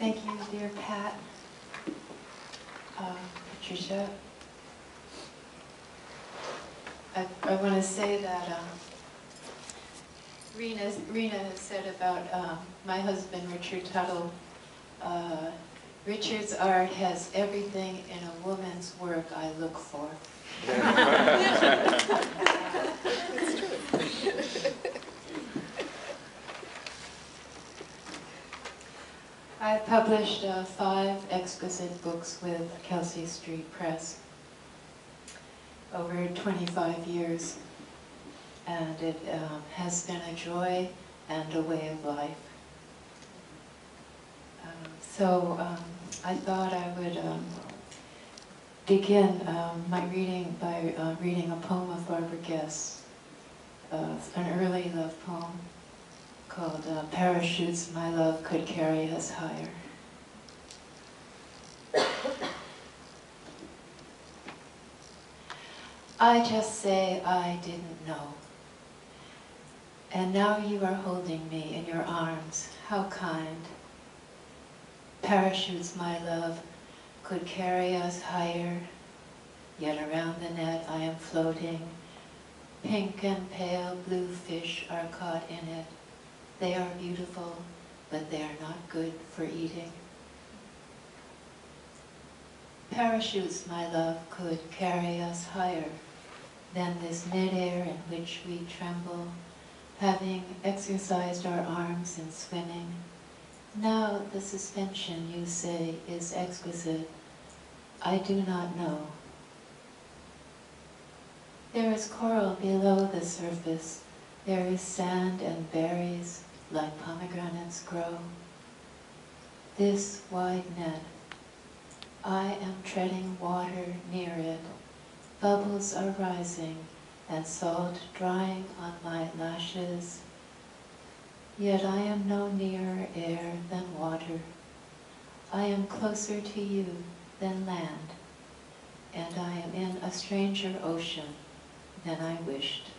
Thank you, dear Pat, Patricia. I want to say that Rena has said about my husband, Richard Tuttle, Richard's art has everything in a woman's work I look for. It's true. I've published 5 exquisite books with Kelsey Street Press over 25 years, and it has been a joy and a way of life. I thought I would begin my reading by reading a poem of Barbara Guess, an early love poem called Parachutes My Love Could Carry Us Higher. I just say I didn't know. And now you are holding me in your arms, how kind. Parachutes, my love, could carry us higher, yet around the net I am floating. Pink and pale blue fish are caught in it. They are beautiful, but they are not good for eating. Parachutes, my love, could carry us higher than this mid-air in which we tremble, having exercised our arms in swimming. Now the suspension, you say, is exquisite. I do not know. There is coral below the surface. There is sand and berries like pomegranates grow. This wide net, I am treading water near it. Bubbles are rising and salt drying on my lashes. Yet I am no nearer air than water. I am closer to you than land, and I am in a stranger ocean than I wished.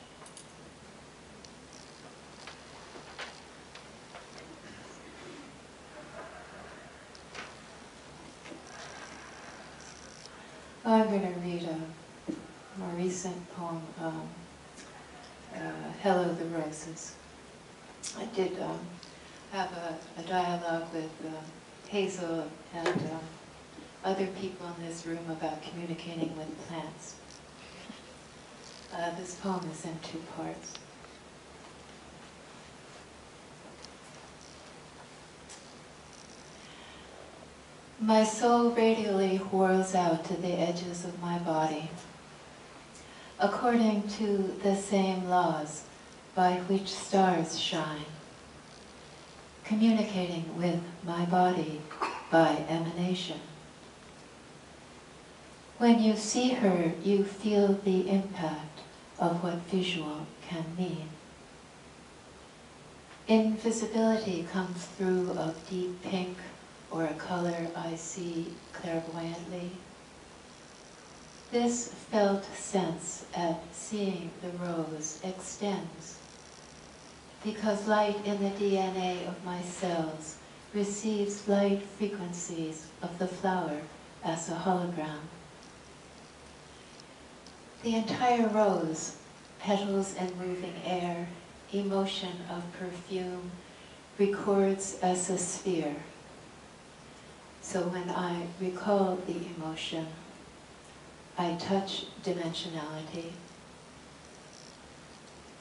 I'm going to read a more recent poem, Hello the Roses. I did have a dialogue with Hazel and other people in this room about communicating with plants. This poem is in 2 parts. My soul radially whirls out to the edges of my body, according to the same laws by which stars shine, communicating with my body by emanation. When you see her, you feel the impact of what visual can mean. Invisibility comes through of deep pink or a color I see clairvoyantly. This felt sense at seeing the rose extends, because light in the DNA of my cells receives light frequencies of the flower as a hologram. The entire rose, petals and moving air, emotion of perfume, records as a sphere. So when I recall the emotion, I touch dimensionality.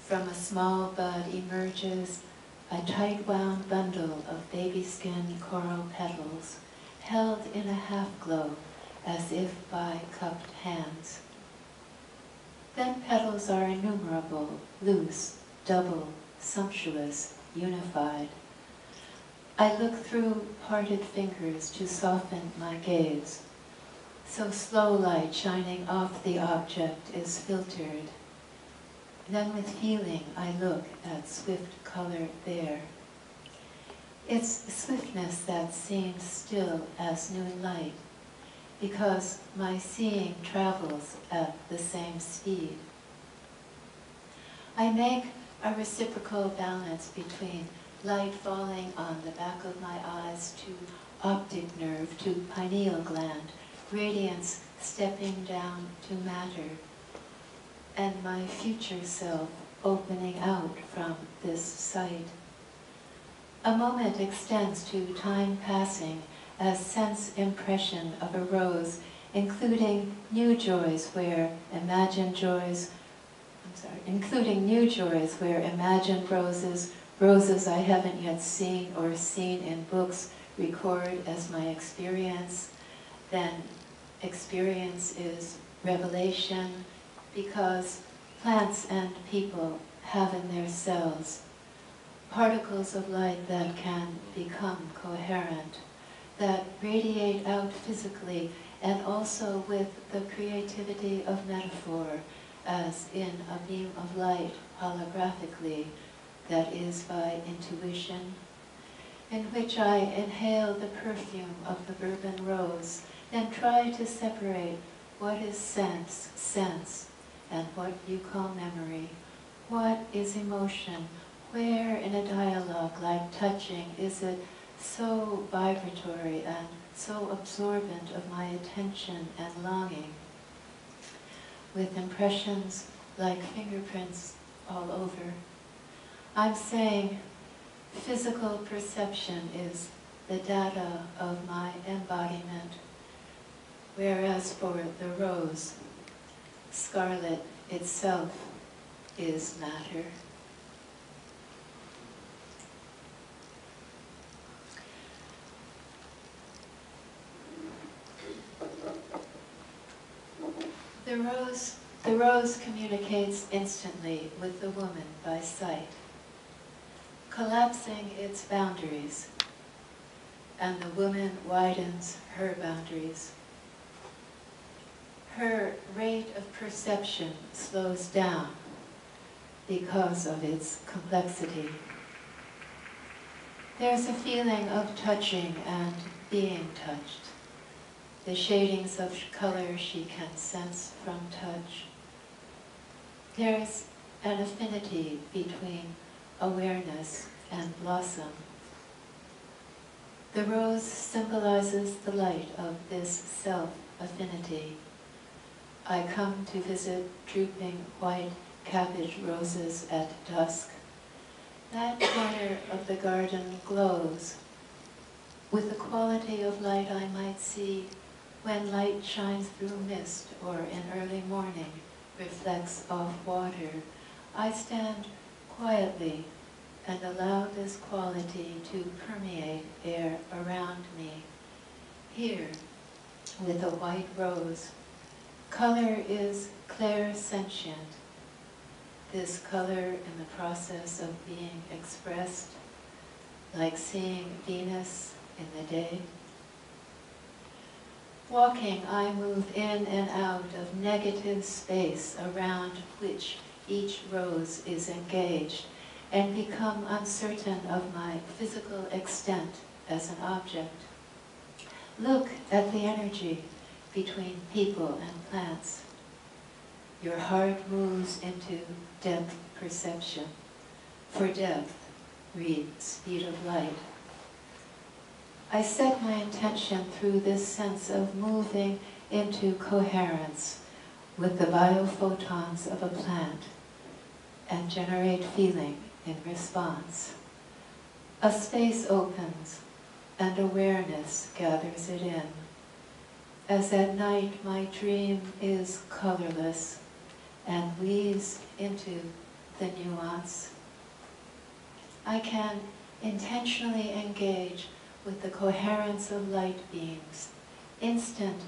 From a small bud emerges a tight-wound bundle of baby skin coral petals, held in a half-glow as if by cupped hands. Then petals are innumerable, loose, double, sumptuous, unified. I look through parted fingers to soften my gaze. So slow light shining off the object is filtered. Then with feeling I look at swift color there. It's swiftness that seems still as new light, because my seeing travels at the same speed. I make a reciprocal balance between light falling on the back of my eyes to optic nerve to pineal gland, radiance stepping down to matter, and my future self opening out from this sight. A moment extends to time passing as sense impression of a rose, including new joys where imagined roses I haven't yet seen or seen in books, record as my experience. Then experience is revelation, because plants and people have in their cells particles of light that can become coherent, that radiate out physically and also with the creativity of metaphor, as in a beam of light holographically, that is by intuition, in which I inhale the perfume of the bourbon rose and try to separate what is sense, and what you call memory. What is emotion? Where in a dialogue like touching is it so vibratory and so absorbent of my attention and longing, with impressions like fingerprints all over? I'm saying physical perception is the data of my embodiment, whereas for the rose, scarlet itself is matter. The rose communicates instantly with the woman by sight, collapsing its boundaries, and the woman widens her boundaries. Her rate of perception slows down because of its complexity. There's a feeling of touching and being touched, the shadings of color she can sense from touch. There's an affinity between awareness and blossom. The rose symbolizes the light of this self-affinity. I come to visit drooping white cabbage roses at dusk. That corner of the garden glows with the quality of light I might see when light shines through mist or in early morning reflects off water. I stand quietly and allow this quality to permeate air around me. Here, with a white rose, color is clairsentient. This color in the process of being expressed, like seeing Venus in the day. Walking, I move in and out of negative space around which each rose is engaged, and become uncertain of my physical extent as an object. Look at the energy between people and plants. Your heart moves into depth perception. For depth, read speed of light. I set my intention through this sense of moving into coherence with the biophotons of a plant and generate feeling in response. A space opens and awareness gathers it in. As at night my dream is colorless and weaves into the nuance, I can intentionally engage with the coherence of light beams, instant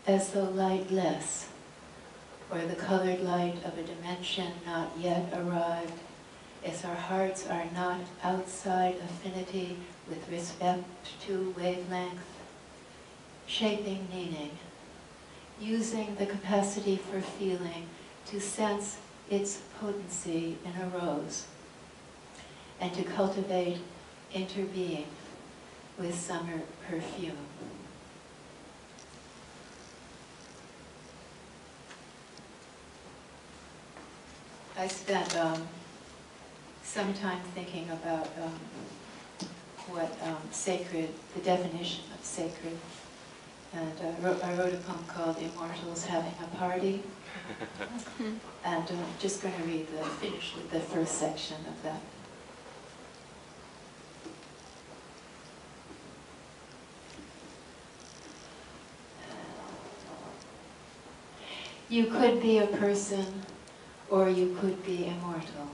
as though lightless, or the colored light of a dimension not yet arrived, as our hearts are not outside affinity with respect to wavelength, shaping meaning, using the capacity for feeling to sense its potency in a rose, and to cultivate interbeing with summer perfume. I spent some time thinking about what sacred, the definition of sacred. And I wrote a poem called Immortals Having a Party. And I'm just going to read finish with the first section of that. You could be a person, or you could be immortal,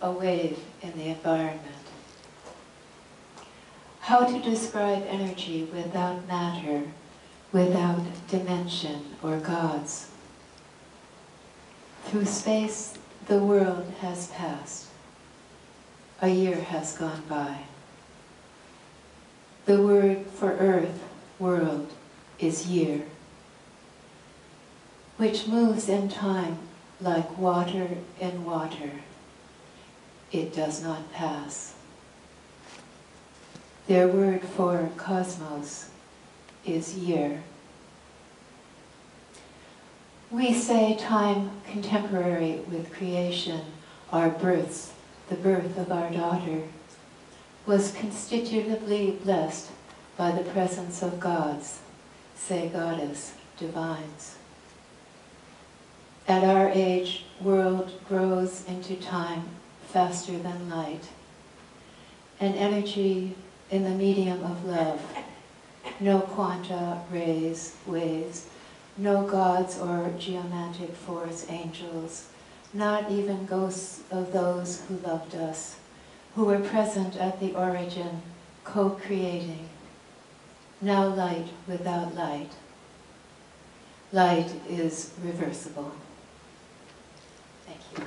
a wave in the environment. How to describe energy without matter, without dimension or gods? Through space, the world has passed. A year has gone by. The word for earth, world, is year, which moves in time like water in water. It does not pass. Their word for cosmos is year. We say time contemporary with creation, our births, the birth of our daughter, was constitutively blessed by the presence of gods, say goddess, divines. At our age, world grows into time faster than light, an energy in the medium of love, no quanta, rays, waves, no gods or geomantic force angels, not even ghosts of those who loved us, who were present at the origin, co-creating. Now light without light. Light is reversible. Thank you.